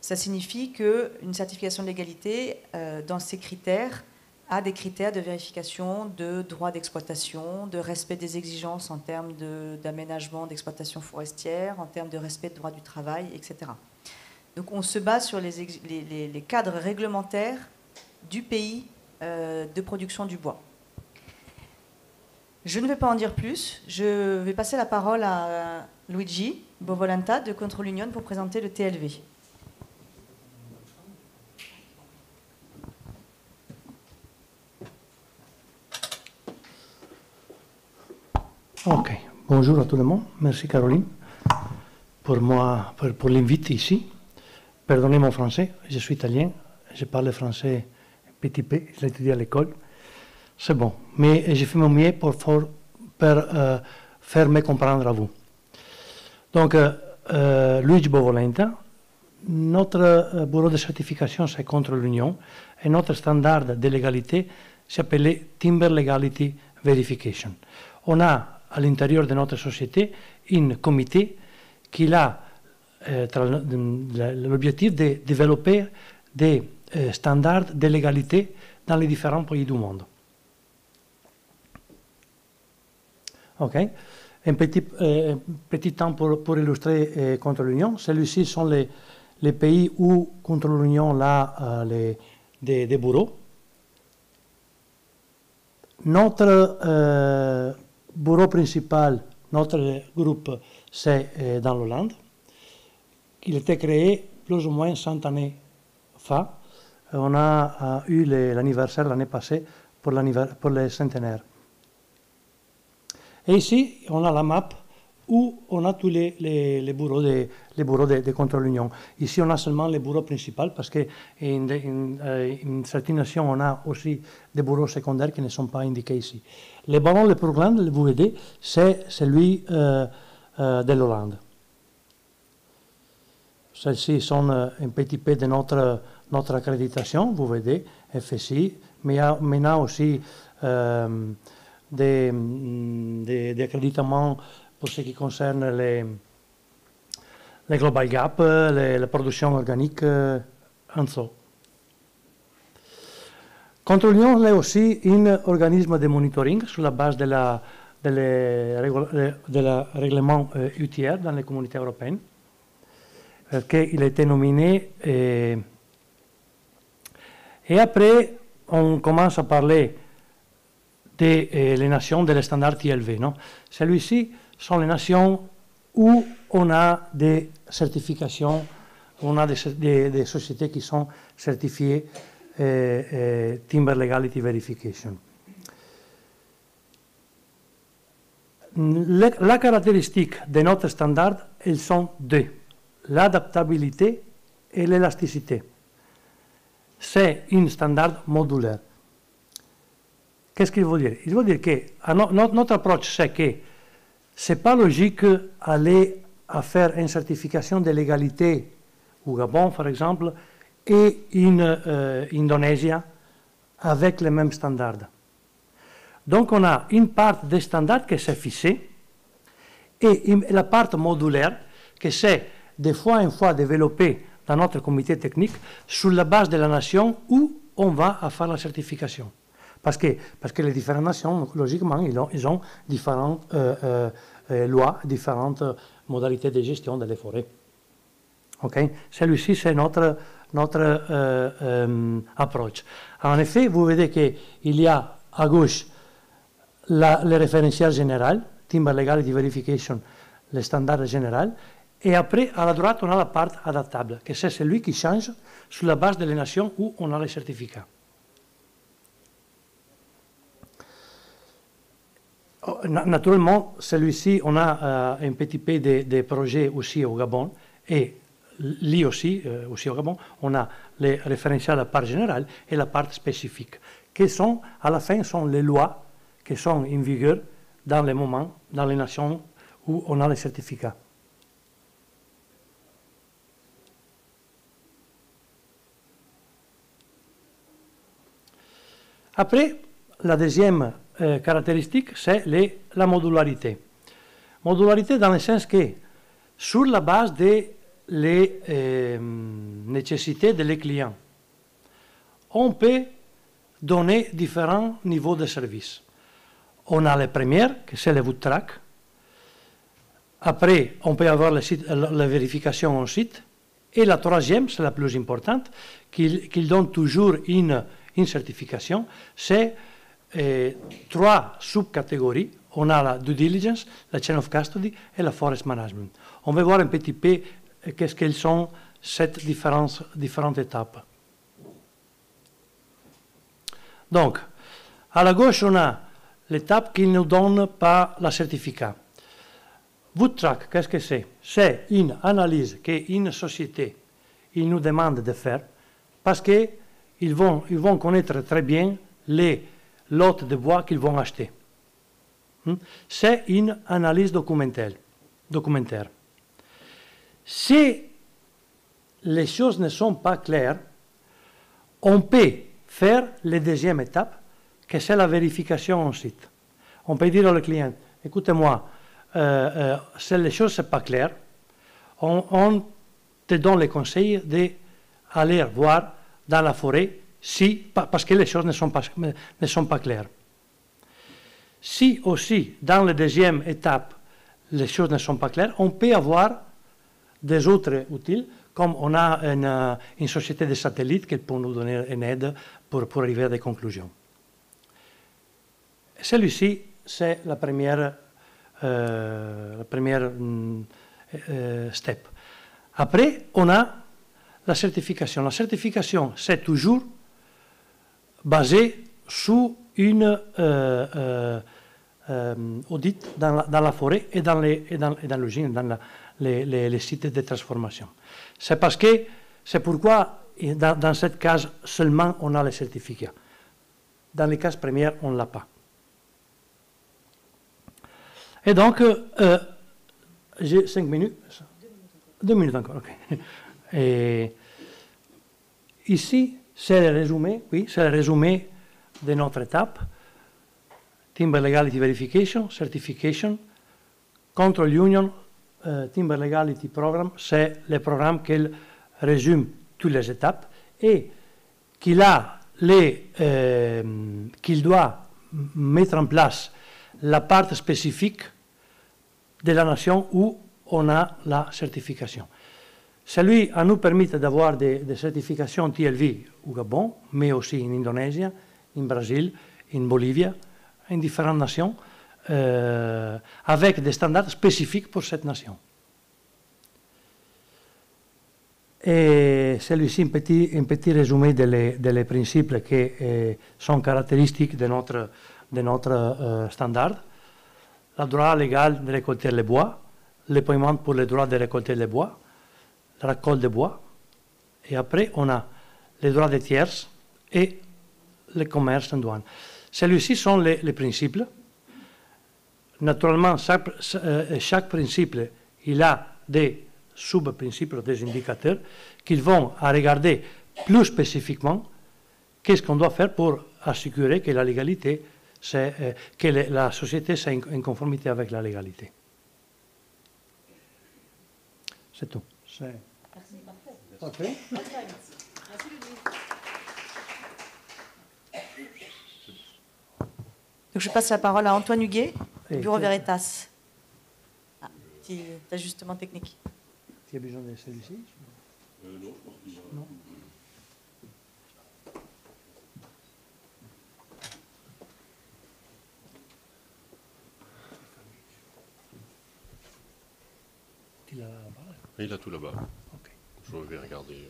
Ça signifie qu'une certification de légalité, dans ses critères, a des critères de vérification de droit d'exploitation, de respect des exigences en termes d'aménagement d'exploitation forestière, en termes de respect du droit du travail, etc. Donc on se base sur les cadres réglementaires du pays de production du bois. Je ne vais pas en dire plus. Je vais passer la parole à Luigi Bovolanta de Control Union pour présenter le TLV. Ok, bonjour à tout le monde. Merci Caroline pour l'invite ici. Pardonnez mon français, je suis italien, je parle français petit peu, je l'ai étudié à l'école. C'est bon, mais j'ai fait mon mieux pour faire me comprendre à vous. Donc, Luigi Bovolenta, notre bureau de certification c'est contre l'Union et notre standard de légalité s'appelait Timber Legality Verification. On a à l'intérieur de notre société un comité qui a l'objectif de développer des standards de légalité dans les différents pays du monde. Ok. Un petit temps pour illustrer contre l'Union. Celui-ci sont les pays où contre l'Union a des bureaux. Notre bureau principal, notre groupe, c'est dans l'Hollande. Il a été créé plus ou moins 100 années fa. On a eu l'anniversaire l'année passée pour le centenaire. Et ici, on a la map où on a tous les bureaux de contrôle l'Union. Ici, on a seulement les bureaux principaux parce qu'en certaines nations, on a aussi des bureaux secondaires qui ne sont pas indiqués ici. Le ballon le plus grand, vous voyez, c'est celui de l'Hollande. Celles-ci sont un petit peu de notre accréditation, vous voyez, FSI, mais il y a aussi des accréditements pour ce qui concerne les Global Gap, la production organique, en so. Control Union est aussi un organisme de monitoring sur la base de la règlement UTR dans les communautés européennes, qu'il a été nominé. Et après, on commence à parler des nations de standards TLV. Non? Celui-ci sont les nations où on a des certifications, on a des sociétés qui sont certifiées Timber Legality Verification. La caractéristique de notre standard, elles sont deux, l'adaptabilité et l'élasticité. C'est un standard modulaire. Qu'est-ce qu'il veut dire? Il veut dire que notre approche, c'est que ce n'est pas logique d'aller à faire une certification de légalité au Gabon, par exemple, et en Indonésie avec les mêmes standards. Donc, on a une part des standards qui s'est fixée et la part modulaire qui s'est des fois en fois développée dans notre comité technique sur la base de la nation où on va faire la certification. Parce que les différentes nations, logiquement, ils ont différentes lois, différentes modalités de gestion des forêts. Okay? Celui-ci, c'est notre approche. En effet, vous voyez qu'il y a à gauche le référentiel général, Timber Legality Verification, le standard général, et après, à la droite, on a la part adaptable, que c'est celui qui change sur la base des nations où on a les certificats. Naturellement, celui-ci, on a un petit peu de projets aussi au Gabon, et lui aussi au Gabon, on a les référentiels à la part générale et la part spécifique, qui sont, à la fin, sont les lois qui sont en vigueur dans les moments, dans les nations où on a les certificats. Après, la deuxième caractéristique, c'est la modularité. Modularité dans le sens que, sur la base des nécessités des clients. On peut donner différents niveaux de service. On a la première, que c'est le boot track. Après, on peut avoir la vérification en site. Et la troisième, c'est la plus importante, qu'il donne toujours une certification, c'est 3 sous-catégories. On a la due diligence, la chain of custody et la forest management. On va voir un petit peu qu'est-ce qu'elles sont ces différentes étapes. Donc, à la gauche, on a l'étape qui ne nous donne pas le certificat. Boot track, qu'est-ce que c'est? C'est une analyse qu'une société nous demande de faire parce qu'ils vont connaître très bien les lots de bois qu'ils vont acheter. C'est une analyse documentaire. Si les choses ne sont pas claires, on peut faire la deuxième étape, que c'est la vérification en site. On peut dire au client, écoutez-moi, si les choses ne sont pas claires, on te donne le conseil d'aller voir dans la forêt parce que les choses ne sont pas claires. Si aussi, dans la deuxième étape, les choses ne sont pas claires, on peut avoir des autres outils, comme on a une société de satellites qui peut nous donner une aide pour arriver à des conclusions. Celui-ci, c'est la première step. Après, on a la certification. La certification, c'est toujours basé sur une audit dans la forêt et dans l'usine, dans les sites de transformation. C'est pourquoi, dans cette case, seulement on a le certificat. Dans les cases premières, on ne l'a pas. Et donc, j'ai 5 minutes. 2 minutes encore, ok. Et ici, c'est le résumé, oui, c'est le résumé de notre étape. Timber Legality Verification, Certification, Control Union, Timber Legality Program, c'est le programme qui résume toutes les étapes et qu'il doit mettre en place la part spécifique de la nation où on a la certification. Celui a nous permis d'avoir des certifications TLV au Gabon, mais aussi en Indonésie, en Brésil, en Bolivie, en différentes nations, avec des standards spécifiques pour cette nation. Et celui-ci, un petit résumé des principes qui sont caractéristiques de notre standard. Le droit légal de récolter le bois, le paiement pour le droit de récolter le bois, la récolte de bois, et après on a les droits des tiers et le commerce en douane. Celui-ci sont les principes. Naturellement, chaque principe, il a des sous-principes, des indicateurs, qui vont à regarder plus spécifiquement qu'est-ce qu'on doit faire pour assurer que la légalité, que la société soit en conformité avec la légalité. C'est tout. Merci, parfait. Parfait. Donc je passe la parole à Antoine Huguet, Bureau Veritas. Ah, petit ajustement technique. Tu as besoin de celui-ci? Non, je pense que non. Tu l'as là-bas? Il a tout là-bas. Ok. Je vais regarder.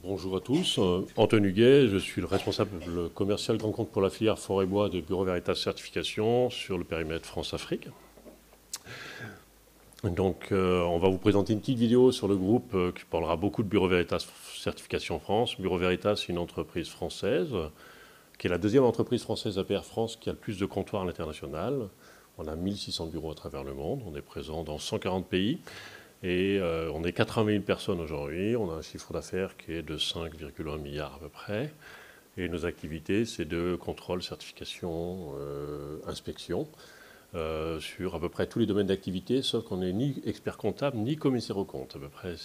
Bonjour à tous, Antoine Huguet, je suis le responsable commercial grand compte pour la filière forêt-bois de Bureau Veritas Certification sur le périmètre France-Afrique. Donc on va vous présenter une petite vidéo sur le groupe qui parlera beaucoup de Bureau Veritas Certification France. Bureau Veritas, c'est une entreprise française qui est la deuxième entreprise française APR France qui a le plus de comptoirs à l'international. On a 1600 bureaux à travers le monde, on est présent dans 140 pays. Et on est 80 000 personnes aujourd'hui, on a un chiffre d'affaires qui est de 5,1 milliards à peu près. Et nos activités, c'est de contrôle, certification, inspection, sur à peu près tous les domaines d'activité, sauf qu'on n'est ni expert comptable ni commissaire aux comptes, à peu près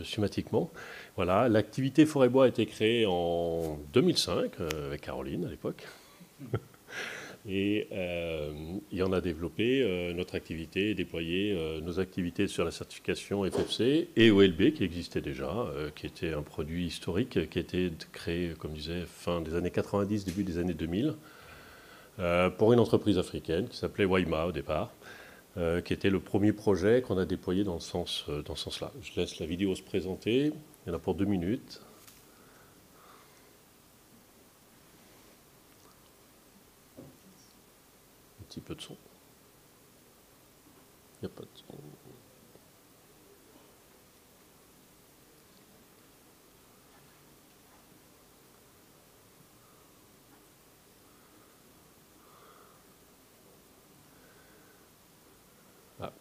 schématiquement. Voilà, l'activité Forêt-Bois a été créée en 2005, avec Caroline à l'époque. Et on a développé notre activité, déployé nos activités sur la certification FFC et OLB qui existait déjà, qui était un produit historique, qui a été créé, comme je disais, fin des années 90, début des années 2000, pour une entreprise africaine qui s'appelait Waima au départ, qui était le premier projet qu'on a déployé dans ce sens-là. Je laisse la vidéo se présenter, il y en a pour 2 minutes. Un petit peu de son. Il n'y a pas de son. Ah.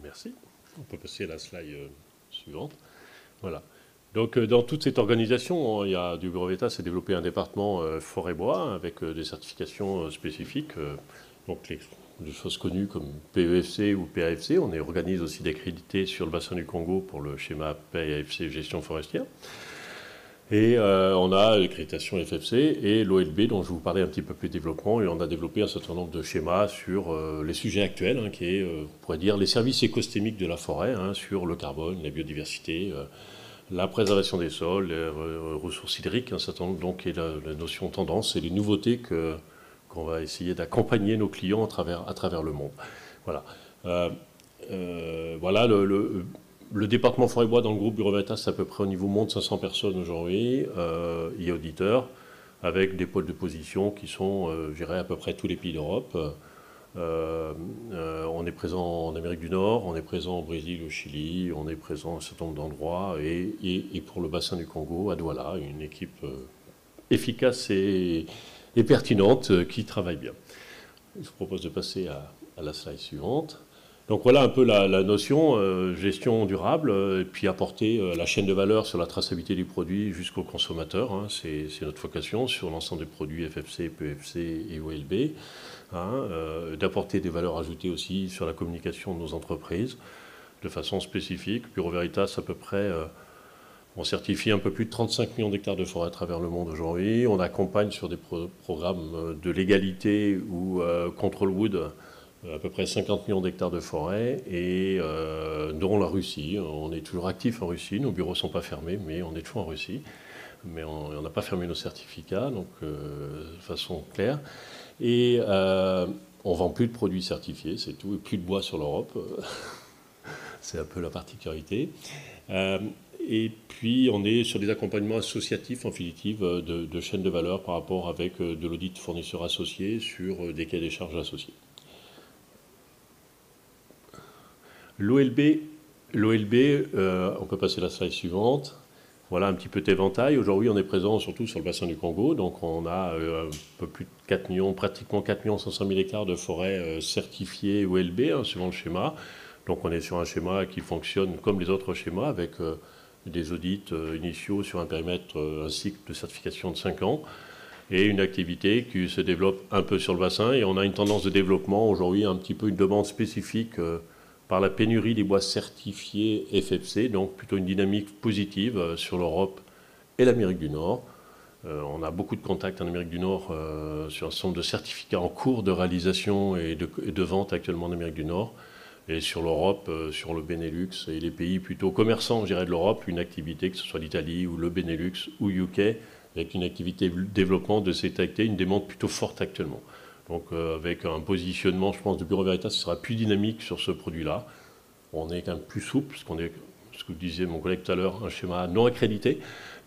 Merci. À la slide suivante. Voilà. Donc, dans toute cette organisation, il y a du Bureau Veritas s'est développé un département forêt-bois avec des certifications spécifiques. Donc, les choses connues comme PEFC ou PAFC. On organise aussi des crédités sur le bassin du Congo pour le schéma PAFC gestion forestière. Et on a l'accréditation FFC et l'OLB dont je vous parlais un petit peu plus de développement, et on a développé un certain nombre de schémas sur les sujets actuels, hein, qui est, on pourrait dire, les services écosystémiques de la forêt, hein, sur le carbone, la biodiversité, la préservation des sols, les ressources hydriques, un certain nombre, donc, et la notion tendance et les nouveautés qu'on va essayer d'accompagner nos clients à travers le monde. Voilà. Voilà le département forêt-bois dans le groupe Bureau Veritas, c'est à peu près au niveau monde 500 personnes aujourd'hui, et auditeurs, avec des pôles de position qui sont, je dirais, à peu près tous les pays d'Europe. On est présent en Amérique du Nord, on est présent au Brésil, au Chili, on est présent à un certain nombre d'endroits, et pour le bassin du Congo, à Douala, une équipe efficace et pertinente qui travaille bien. Je vous propose de passer à la slide suivante. Donc voilà un peu la notion gestion durable, et puis apporter la chaîne de valeur sur la traçabilité du produit jusqu'au consommateur. Hein, c'est notre vocation sur l'ensemble des produits FFC, PEFC et OLB. Hein, d'apporter des valeurs ajoutées aussi sur la communication de nos entreprises. de façon spécifique. Bureau Veritas, à peu près, on certifie un peu plus de 35 millions d'hectares de forêt à travers le monde aujourd'hui. On accompagne sur des programmes de légalité ou control wood à peu près 50 millions d'hectares de forêt, et dont la Russie. On est toujours actif en Russie, nos bureaux ne sont pas fermés, mais on est toujours en Russie. Mais on n'a pas fermé nos certificats, donc de façon claire. Et on ne vend plus de produits certifiés, c'est tout, et plus de bois sur l'Europe. C'est un peu la particularité. Et puis, on est sur des accompagnements associatifs, en définitive, de chaînes de valeur par rapport avec de l'audit fournisseur associé sur des cahiers des charges associés. L'OLB, on peut passer la slide suivante. Voilà un petit peu d'éventail. Aujourd'hui, on est présent surtout sur le bassin du Congo. Donc, on a un peu plus de 4 millions, pratiquement 4 500 000 hectares de forêt certifiées OLB, hein, suivant le schéma. Donc, on est sur un schéma qui fonctionne comme les autres schémas, avec des audits initiaux sur un périmètre, un cycle de certification de 5 ans, et une activité qui se développe un peu sur le bassin. Et on a une tendance de développement aujourd'hui, un petit peu une demande spécifique par la pénurie des bois certifiés FFC, donc plutôt une dynamique positive sur l'Europe et l'Amérique du Nord. On a beaucoup de contacts en Amérique du Nord sur un certain nombre de certificats en cours de réalisation et de vente actuellement en Amérique du Nord. Et sur l'Europe, sur le Benelux et les pays plutôt commerçants, je dirais, de l'Europe, une activité, que ce soit l'Italie ou le Benelux ou UK, avec une activité de développement de cette activité, une demande plutôt forte actuellement. Donc avec un positionnement, je pense, de Bureau Veritas qui sera plus dynamique sur ce produit-là. On est quand même plus souple, parce qu'on est, ce que disait mon collègue tout à l'heure, un schéma non accrédité,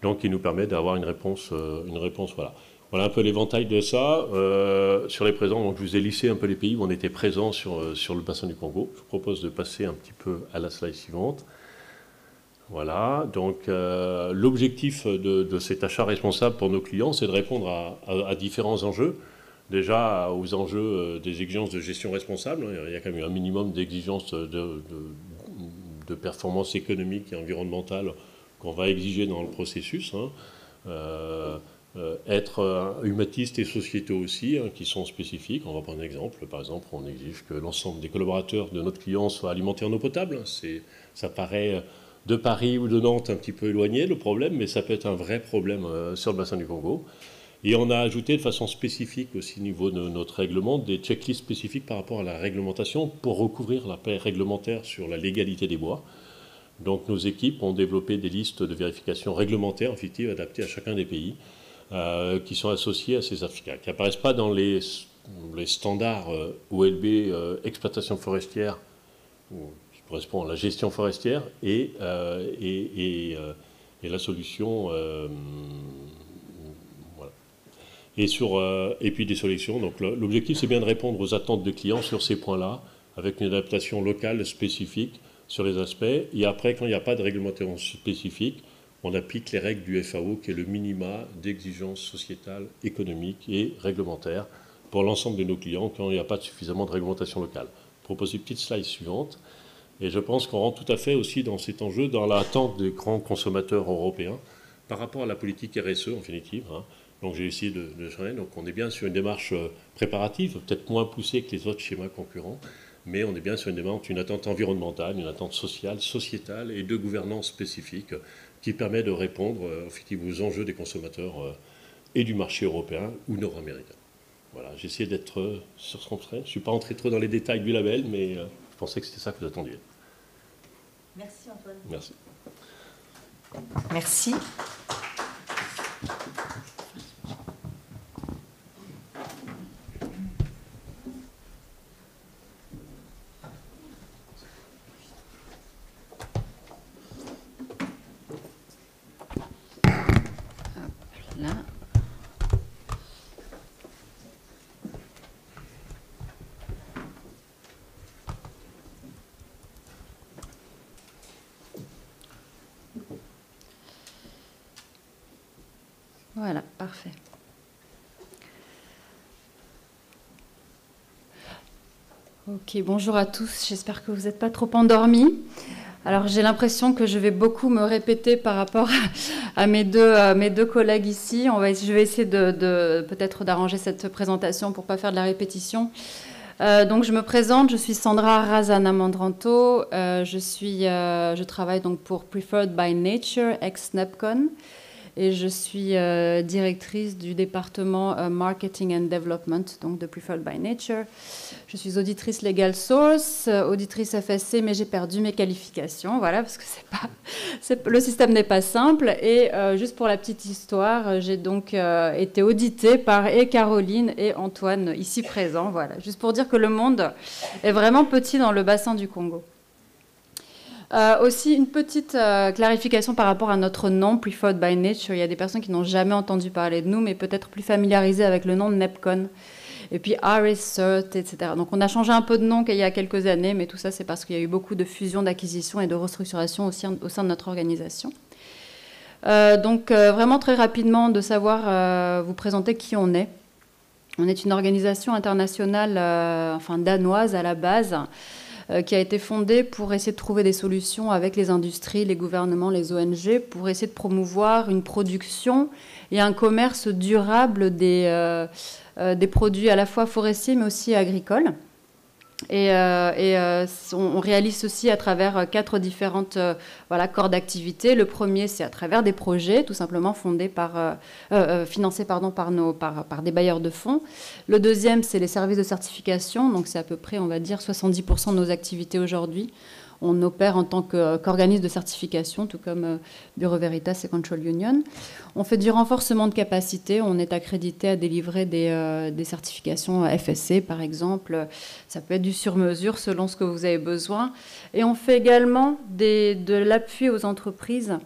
donc qui nous permet d'avoir une réponse voilà. Voilà un peu l'éventail de ça. Sur les présents, donc je vous ai lissé un peu les pays où on était présents sur le bassin du Congo. Je vous propose de passer un petit peu à la slide suivante. Voilà, donc l'objectif de cet achat responsable pour nos clients, c'est de répondre à différents enjeux. Déjà aux enjeux des exigences de gestion responsable, il y a quand même un minimum d'exigences de performance économique et environnementale qu'on va exiger dans le processus. Être humaniste et sociétaux aussi, qui sont spécifiques. On va prendre un exemple. Par exemple, on exige que l'ensemble des collaborateurs de notre client soient alimentés en eau potable. Ça paraît de Paris ou de Nantes un petit peu éloigné, le problème, mais ça peut être un vrai problème sur le bassin du Congo. Et on a ajouté de façon spécifique aussi au niveau de notre règlement des checklists spécifiques par rapport à la réglementation pour recouvrir la paix réglementaire sur la légalité des bois. Donc nos équipes ont développé des listes de vérification réglementaires effectives adaptées à chacun des pays qui sont associés à ces certificats, qui n'apparaissent pas dans les standards OLB exploitation forestière, qui correspond à la gestion forestière, et la solution... Et puis des solutions. Donc l'objectif, c'est bien de répondre aux attentes des clients sur ces points-là, avec une adaptation locale spécifique sur les aspects. Et après, quand il n'y a pas de réglementation spécifique, on applique les règles du FAO, qui est le minima d'exigence sociétale, économique et réglementaire pour l'ensemble de nos clients quand il n'y a pas suffisamment de réglementation locale. Je propose une petite slide suivante. Et je pense qu'on rentre tout à fait aussi dans cet enjeu, dans l'attente des grands consommateurs européens par rapport à la politique RSE, en définitive. Donc j'ai essayé de changer. Donc on est bien sur une démarche préparative, peut-être moins poussée que les autres schémas concurrents, mais on est bien sur une démarche, une attente environnementale, une attente sociale, sociétale et de gouvernance spécifique qui permet de répondre effectivement aux enjeux des consommateurs et du marché européen ou nord-américain. Voilà, j'ai essayé d'être sur ce qu'on fait. Je ne suis pas entré trop dans les détails du label, mais je pensais que c'était ça que vous attendiez. Merci Antoine. Merci. Merci. Là. Voilà, parfait. Ok, bonjour à tous, j'espère que vous n'êtes pas trop endormis. Alors j'ai l'impression que je vais beaucoup me répéter par rapport à mes deux collègues ici. Je vais essayer de peut-être d'arranger cette présentation pour ne pas faire de la répétition. Donc je me présente, je suis Sandra Razana Mandranto, je travaille donc pour Preferred by Nature, ex-Nepcon, et je suis directrice du département Marketing and Development, donc de Preferred by Nature. Je suis auditrice Legal Source, auditrice FSC, mais j'ai perdu mes qualifications, voilà, parce que le système n'est pas simple. Et juste pour la petite histoire, j'ai donc été auditée par Caroline et Antoine, ici présents, voilà, juste pour dire que le monde est vraiment petit dans le bassin du Congo. Aussi, une petite clarification par rapport à notre nom, Preferred by Nature. Il y a des personnes qui n'ont jamais entendu parler de nous, mais peut-être plus familiarisées avec le nom de Nepcon. Et puis RSCert, etc. Donc on a changé un peu de nom il y a quelques années, mais tout ça, c'est parce qu'il y a eu beaucoup de fusions, d'acquisitions et de restructurations au sein de notre organisation. Donc vraiment très rapidement, de savoir vous présenter qui on est. On est une organisation internationale, danoise à la base, qui a été fondée pour essayer de trouver des solutions avec les industries, les gouvernements, les ONG, pour essayer de promouvoir une production et un commerce durable des produits à la fois forestiers mais aussi agricoles. Et on réalise ceci à travers 4 différentes corps d'activité. Le premier, c'est à travers des projets, tout simplement financés par des bailleurs de fonds. Le deuxième, c'est les services de certification. Donc c'est à peu près, on va dire, 70% de nos activités aujourd'hui. On opère en tant qu'organisme de certification, tout comme Bureau Veritas et Control Union. On fait du renforcement de capacité. On est accrédité à délivrer des certifications FSC, par exemple. Ça peut être du sur-mesure selon ce que vous avez besoin. Et on fait également de l'appui aux entreprises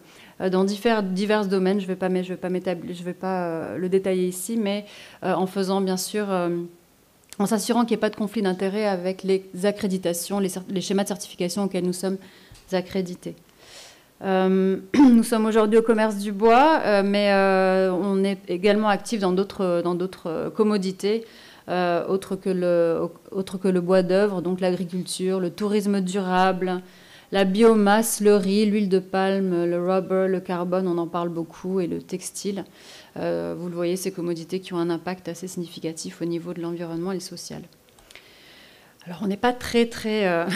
dans divers domaines. Je ne vais pas le détailler ici, mais en faisant bien sûr... en s'assurant qu'il n'y ait pas de conflit d'intérêts avec les accréditations, les schémas de certification auxquels nous sommes accrédités. Nous sommes aujourd'hui au commerce du bois, mais on est également actif dans d'autres commodités, autres que le bois d'œuvre, donc l'agriculture, le tourisme durable, la biomasse, le riz, l'huile de palme, le rubber, le carbone, on en parle beaucoup, et le textile. Vous le voyez, ces commodités qui ont un impact assez significatif au niveau de l'environnement et social. Alors, on n'est pas très, très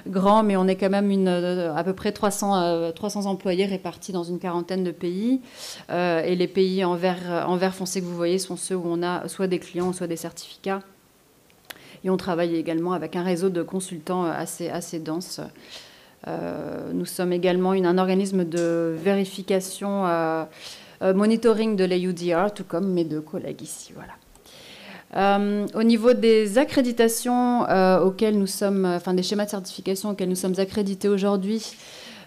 grand, mais on est quand même à peu près 300 employés répartis dans une quarantaine de pays. Et les pays en vert foncé que vous voyez sont ceux où on a soit des clients, soit des certificats. Et on travaille également avec un réseau de consultants assez dense. Nous sommes également un organisme de vérification monitoring de l'EUDR, tout comme mes 2 collègues ici. Voilà. Au niveau des accréditations auxquelles nous sommes, des schémas de certification auxquels nous sommes accrédités aujourd'hui,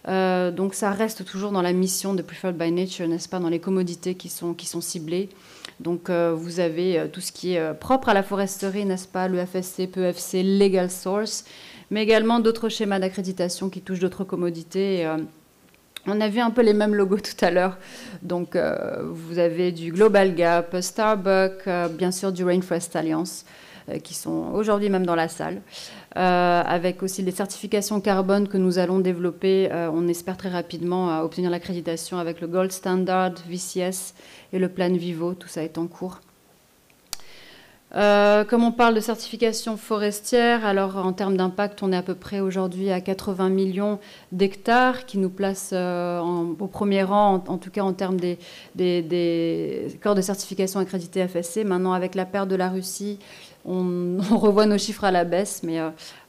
donc ça reste toujours dans la mission de Preferred by Nature, n'est-ce pas, dans les commodités qui sont ciblées. Donc vous avez tout ce qui est propre à la foresterie, n'est-ce pas, le FSC, PEFC, Legal Source, mais également d'autres schémas d'accréditation qui touchent d'autres commodités. On a vu un peu les mêmes logos tout à l'heure. Donc, vous avez du Global Gap, Starbucks, bien sûr du Rainforest Alliance, qui sont aujourd'hui même dans la salle, avec aussi les certifications carbone que nous allons développer. On espère très rapidement obtenir l'accréditation avec le Gold Standard, VCS et le Plan Vivo. Tout ça est en cours. Comme on parle de certification forestière, alors en termes d'impact, on est à peu près aujourd'hui à 80 millions d'hectares, qui nous place au premier rang, en tout cas en termes des corps de certification accrédités FSC. Maintenant, avec la perte de la Russie, on revoit nos chiffres à la baisse, mais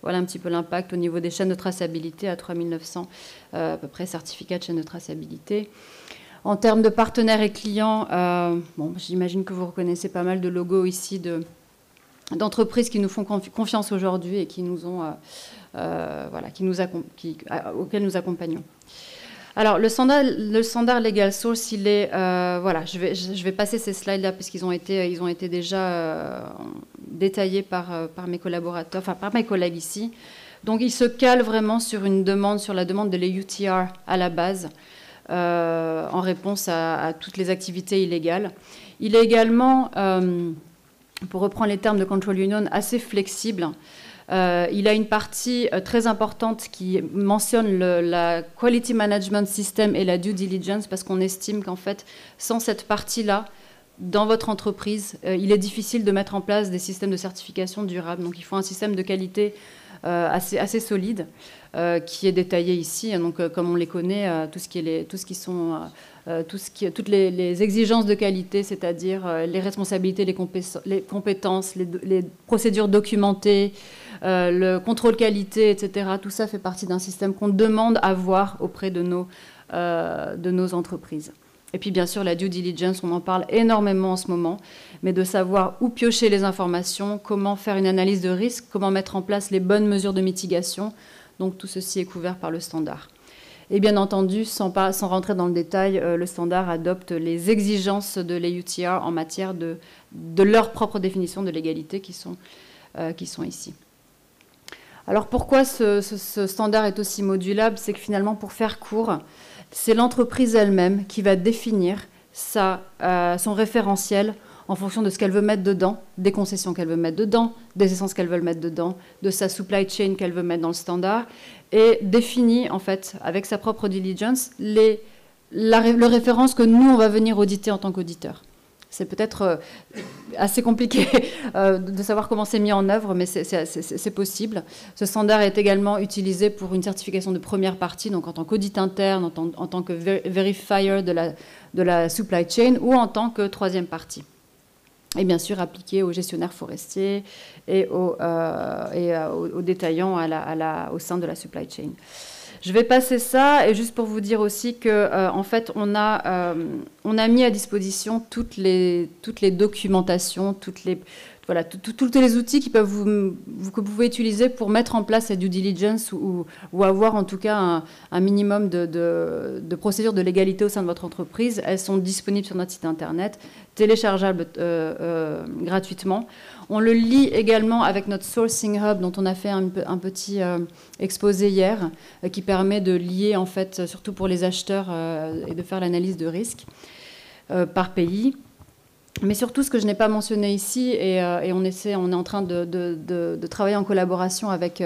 voilà un petit peu l'impact au niveau des chaînes de traçabilité, à 3900 à peu près certificats de chaîne de traçabilité. En termes de partenaires et clients, j'imagine que vous reconnaissez pas mal de logos ici d'entreprises qui nous font confiance aujourd'hui et qui nous ont, auxquelles nous accompagnons. Alors, le standard Legal Source, il est... je vais passer ces slides-là parce qu'ils ont été déjà détaillés par mes collaborateurs, par mes collègues ici. Donc, il se cale vraiment sur la demande de l'EUTR à la base, en réponse à toutes les activités illégales. Il est également, pour reprendre les termes de Control Union, assez flexible. Il a une partie très importante qui mentionne la Quality Management System et la Due Diligence, parce qu'on estime qu'en fait, sans cette partie-là, dans votre entreprise, il est difficile de mettre en place des systèmes de certification durables. Donc il faut un système de qualité assez solide, qui est détaillé ici. Donc comme on les connaît, toutes les exigences de qualité, c'est-à-dire les responsabilités, les compétences, les procédures documentées, le contrôle qualité, etc. Tout ça fait partie d'un système qu'on demande à voir auprès de nos entreprises. Et puis bien sûr, la due diligence, on en parle énormément en ce moment, mais de savoir où piocher les informations, comment faire une analyse de risque, comment mettre en place les bonnes mesures de mitigation. Donc tout ceci est couvert par le standard. Et bien entendu, sans rentrer dans le détail, le standard adopte les exigences de l'EUTR en matière de leur propre définition de l'égalité qui sont ici. Alors pourquoi ce standard est aussi modulable? C'est que finalement, pour faire court, c'est l'entreprise elle-même qui va définir son référentiel en fonction de ce qu'elle veut mettre dedans, des concessions qu'elle veut mettre dedans, des essences qu'elle veut mettre dedans, de sa supply chain qu'elle veut mettre dans le standard, et définit, en fait, avec sa propre diligence, le référence que nous, on va venir auditer en tant qu'auditeur. C'est peut-être assez compliqué de savoir comment c'est mis en œuvre, mais c'est possible. Ce standard est également utilisé pour une certification de première partie, donc en tant qu'audit interne, en tant que verifier de la supply chain ou en tant que troisième partie. Et bien sûr appliqué aux gestionnaires forestiers et aux détaillants au sein de la supply chain. Je vais passer ça, et juste pour vous dire aussi que, en fait, on a mis à disposition toutes les documentations, tous les outils que vous pouvez utiliser pour mettre en place cette due diligence ou avoir en tout cas un minimum de procédures de légalité au sein de votre entreprise. Elles sont disponibles sur notre site internet, téléchargeables gratuitement. On le lit également avec notre Sourcing Hub, dont on a fait un petit exposé hier, qui permet de lier, en fait, surtout pour les acheteurs, et de faire l'analyse de risque par pays. Mais surtout, ce que je n'ai pas mentionné ici, et on est en train de travailler en collaboration avec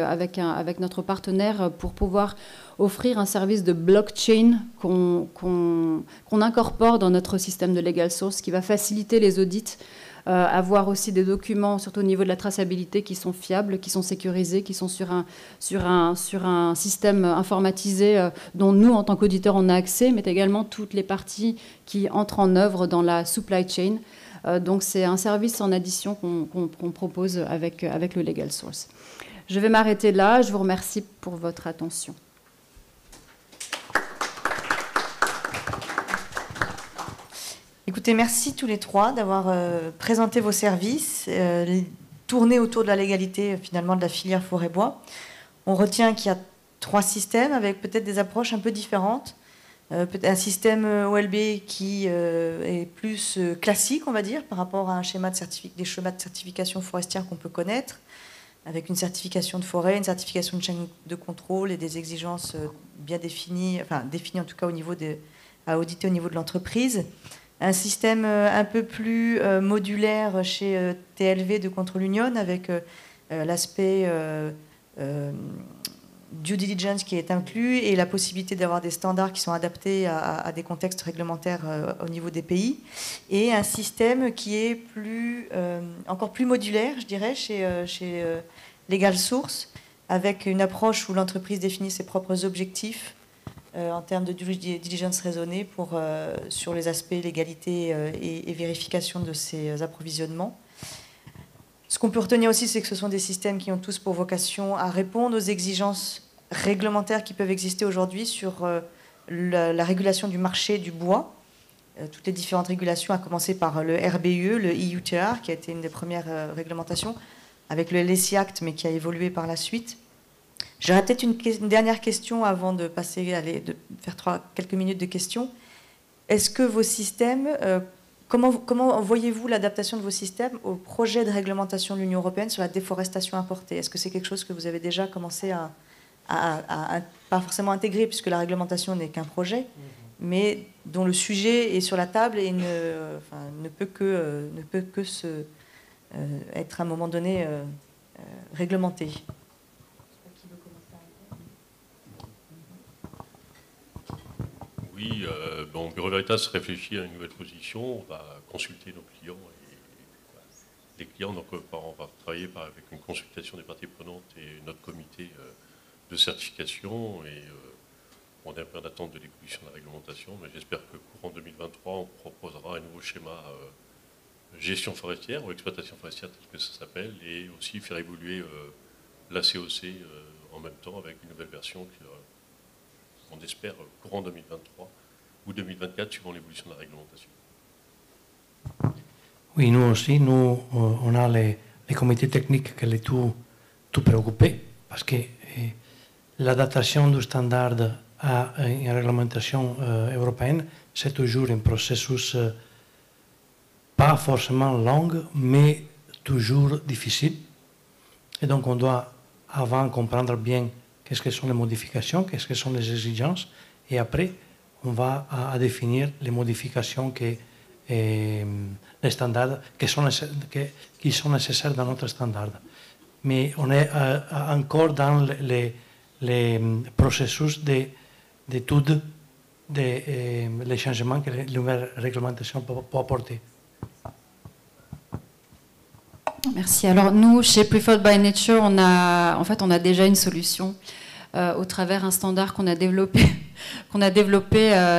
notre partenaire pour pouvoir offrir un service de blockchain qu'on incorpore dans notre système de Legal Source, qui va faciliter les audits, avoir aussi des documents, surtout au niveau de la traçabilité, qui sont fiables, qui sont sécurisés, qui sont sur un système informatisé dont nous, en tant qu'auditeurs, on a accès, mais également toutes les parties qui entrent en œuvre dans la supply chain. Donc c'est un service en addition qu'on propose avec le Legal Source. Je vais m'arrêter là. Je vous remercie pour votre attention. Écoutez, merci tous les trois d'avoir présenté vos services, tourné autour de la légalité finalement de la filière forêt-bois. On retient qu'il y a 3 systèmes avec peut-être des approches un peu différentes. Un système OLB qui est plus classique, on va dire, par rapport à des schémas de certification forestière qu'on peut connaître, avec une certification de forêt, une certification de chaîne de contrôle et des exigences bien définies, enfin définies en tout cas à auditer au niveau de l'entreprise. Un système un peu plus modulaire chez TLV de Control Union, avec l'aspect due diligence qui est inclus et la possibilité d'avoir des standards qui sont adaptés à des contextes réglementaires au niveau des pays, et un système qui est encore plus modulaire, je dirais, chez Legal Source, avec une approche où l'entreprise définit ses propres objectifs en termes de due diligence raisonnée sur les aspects légalité et vérification de ses approvisionnements. Ce qu'on peut retenir aussi, c'est que ce sont des systèmes qui ont tous pour vocation à répondre aux exigences réglementaires qui peuvent exister aujourd'hui sur la régulation du marché du bois, toutes les différentes régulations, à commencer par le RBUE, le EUTR, qui a été une des premières réglementations, avec le LSI Act, mais qui a évolué par la suite. J'aurais peut-être une dernière question avant de passer, de faire quelques minutes de questions. Est-ce que vos systèmes... Comment voyez-vous l'adaptation de vos systèmes au projet de réglementation de l'Union européenne sur la déforestation importée? Est-ce que c'est quelque chose que vous avez déjà commencé à pas forcément intégrer, puisque la réglementation n'est qu'un projet, mais dont le sujet est sur la table et ne peut que être à un moment donné réglementé? Oui, bon, Bureau Veritas réfléchit à une nouvelle position, on va consulter nos clients. Les clients, donc on va travailler avec une consultation des parties prenantes et notre comité de certification. Et on est un peu en attente de l'évolution de la réglementation, mais j'espère que courant 2023, on proposera un nouveau schéma gestion forestière ou exploitation forestière, tel que ça s'appelle, et aussi faire évoluer la COC en même temps avec une nouvelle version on espère courant 2023 ou 2024 suivant l'évolution de la réglementation. Oui, nous aussi, on a les comités techniques qui sont tout préoccupés parce que l'adaptation du standard à une réglementation européenne, c'est toujours un processus pas forcément long, mais toujours difficile. Et donc on doit avant comprendre bien qu'est-ce que sont les modifications, qu'est-ce que sont les exigences, et après on va à définir les modifications les standards qui sont nécessaires dans notre standard. Mais on est encore dans les processus d'étude des changements que la nouvelle réglementation peut apporter. Merci. Alors nous, chez Preferred by Nature, on a déjà une solution au travers un standard qu'on a développé,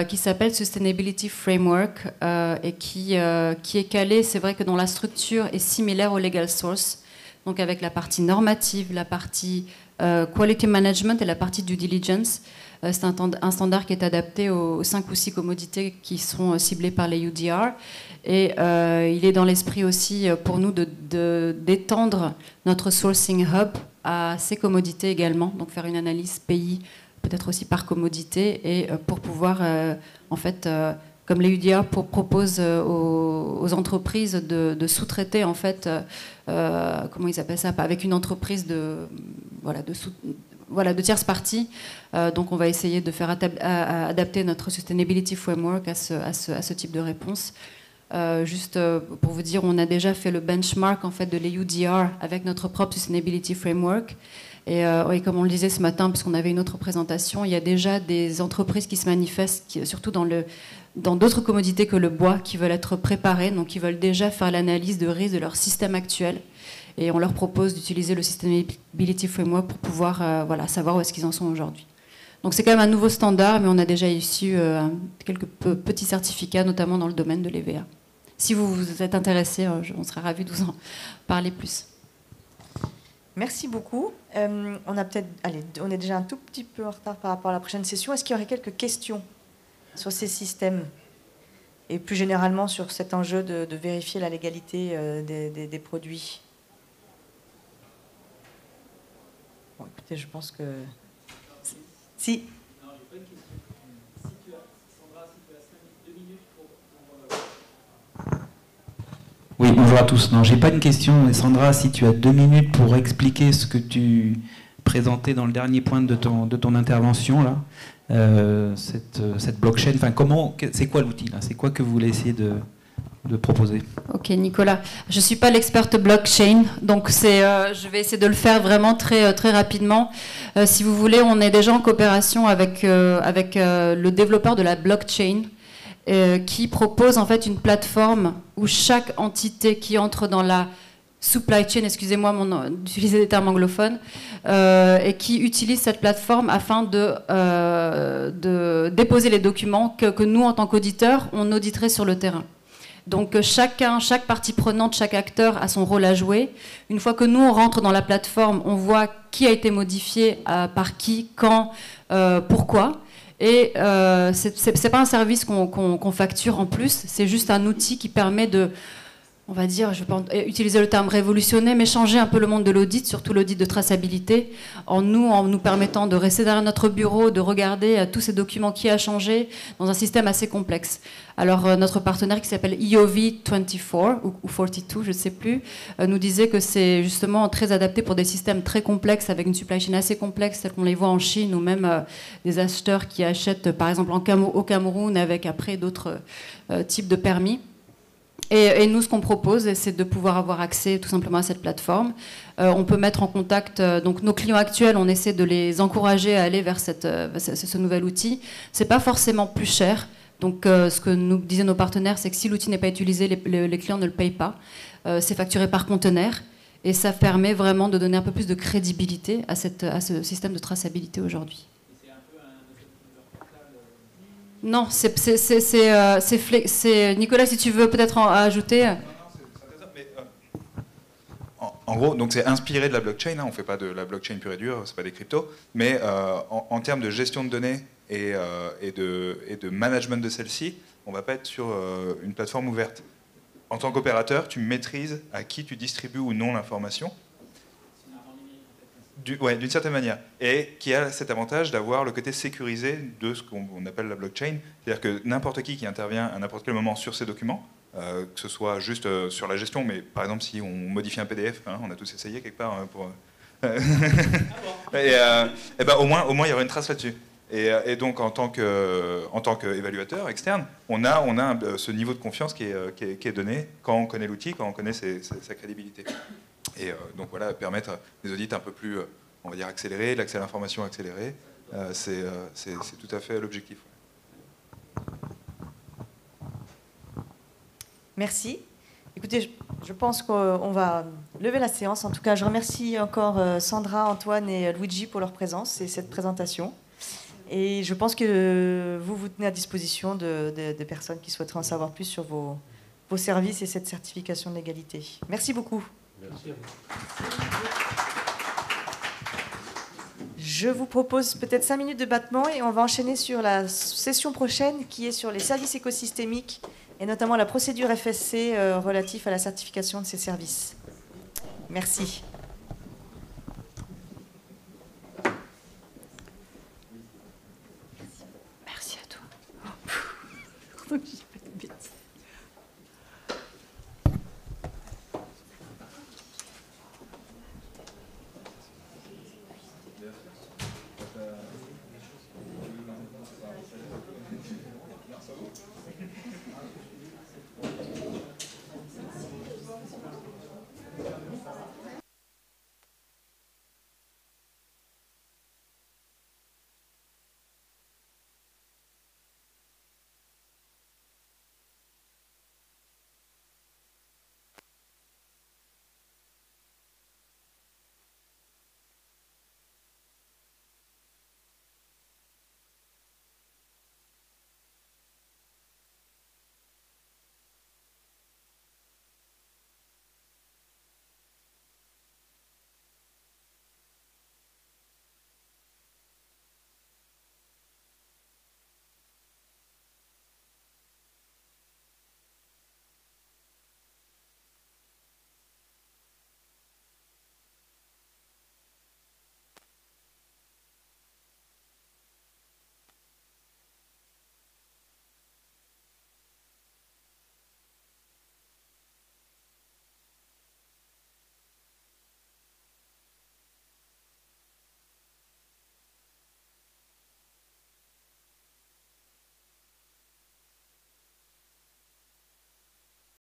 qui s'appelle Sustainability Framework et qui est calé, c'est vrai que dont la structure est similaire au Legal Source, donc avec la partie normative, la partie Quality Management et la partie Due Diligence. C'est un standard qui est adapté aux 5 ou 6 commodités qui sont ciblées par les UDR. Et il est dans l'esprit aussi pour nous d'étendre notre sourcing hub à ces commodités également, donc faire une analyse pays, peut-être aussi par commodité, et pour pouvoir, en fait, comme les UDR proposent aux entreprises de sous-traiter, en fait, comment ils appellent ça, avec une entreprise de tierce partie. Donc on va essayer de faire adapter notre Sustainability Framework à ce type de réponse. Juste pour vous dire, on a déjà fait le benchmark en fait, de l'EUDR avec notre propre Sustainability Framework. Et comme on le disait ce matin, puisqu'on avait une autre présentation, il y a déjà des entreprises qui se manifestent, surtout dans d'autres commodités que le bois, qui veulent être préparées, donc qui veulent déjà faire l'analyse de risque de leur système actuel. Et on leur propose d'utiliser le Sustainability Framework pour pouvoir savoir où est-ce qu'ils en sont aujourd'hui. Donc c'est quand même un nouveau standard, mais on a déjà issu quelques petits certificats, notamment dans le domaine de l'EVA. Si vous êtes intéressé, on serait ravis de vous en parler plus. Merci beaucoup. On est déjà un tout petit peu en retard par rapport à la prochaine session. Est-ce qu'il y aurait quelques questions sur ces systèmes et plus généralement sur cet enjeu de vérifier la légalité des produits? Bon, écoutez, je pense que... Si. Non, j'ai pas une question. Sandra, si tu as 2 minutes pour... Oui, bonjour à tous. Non, j'ai pas une question. Et Sandra, si tu as 2 minutes pour expliquer ce que tu présentais dans le dernier point de ton intervention, là, cette blockchain, enfin, c'est quoi l'outil là? C'est quoi que vous voulez essayer de proposer? Ok, Nicolas. Je ne suis pas l'experte blockchain, donc je vais essayer de le faire vraiment très, très rapidement. Si vous voulez, on est déjà en coopération avec le développeur de la blockchain qui propose en fait une plateforme où chaque entité qui entre dans la supply chain, excusez-moi d'utiliser des termes anglophones, et qui utilise cette plateforme afin de déposer les documents que nous, en tant qu'auditeurs, on auditerait sur le terrain. Donc chaque partie prenante, chaque acteur a son rôle à jouer. Une fois que nous, on rentre dans la plateforme, on voit qui a été modifié, par qui, quand, pourquoi. Et c'est pas un service qu'on facture en plus, c'est juste un outil qui permet de... On va dire, je vais pas utiliser le terme révolutionner, mais changer un peu le monde de l'audit, surtout l'audit de traçabilité, en nous permettant de rester derrière notre bureau, de regarder tous ces documents qui a changé dans un système assez complexe. Alors notre partenaire qui s'appelle EOV24 ou 42, je ne sais plus, nous disait que c'est justement très adapté pour des systèmes très complexes, avec une supply chain assez complexe, telle qu'on les voit en Chine, ou même des acheteurs qui achètent par exemple au Cameroun avec après d'autres types de permis. Et nous, ce qu'on propose, c'est de pouvoir avoir accès tout simplement à cette plateforme. On peut mettre en contact donc nos clients actuels, on essaie de les encourager à aller vers ce nouvel outil. Ce n'est pas forcément plus cher, Donc ce que nous disaient nos partenaires, c'est que si l'outil n'est pas utilisé, les clients ne le payent pas. C'est facturé par conteneur. Et ça permet vraiment de donner un peu plus de crédibilité à ce système de traçabilité aujourd'hui. Non, c'est Nicolas, si tu veux peut-être ajouter. Non, mais, en gros, donc c'est inspiré de la blockchain. Hein, on ne fait pas de la blockchain pure et dure, c'est pas des cryptos. Mais en termes de gestion de données et de management de celle-ci, on ne va pas être sur une plateforme ouverte. En tant qu'opérateur, tu maîtrises à qui tu distribues ou non l'information. Ouais, d'une certaine manière. Et qui a cet avantage d'avoir le côté sécurisé de ce qu'on appelle la blockchain. C'est-à-dire que n'importe qui intervient à n'importe quel moment sur ces documents, que ce soit juste sur la gestion, mais par exemple si on modifie un PDF, hein, on a tous essayé quelque part pour... et ben, au moins il y aura une trace là-dessus. Et donc en tant qu'évaluateur externe, on a ce niveau de confiance qui est donné quand on connaît l'outil, quand on connaît sa crédibilité. Et donc voilà, permettre des audits un peu plus, on va dire, accélérés, l'accès à l'information accéléré, c'est tout à fait l'objectif. Merci. Écoutez, je pense qu'on va lever la séance. En tout cas, je remercie encore Sandra, Antoine et Luigi pour leur présence et cette présentation. Et je pense que vous tenez à disposition de personnes qui souhaiteraient en savoir plus sur vos services et cette certification de légalité. Merci beaucoup. Merci à vous. Je vous propose peut-être 5 minutes de battement et on va enchaîner sur la session prochaine qui est sur les services écosystémiques et notamment la procédure FSC relative à la certification de ces services. Merci.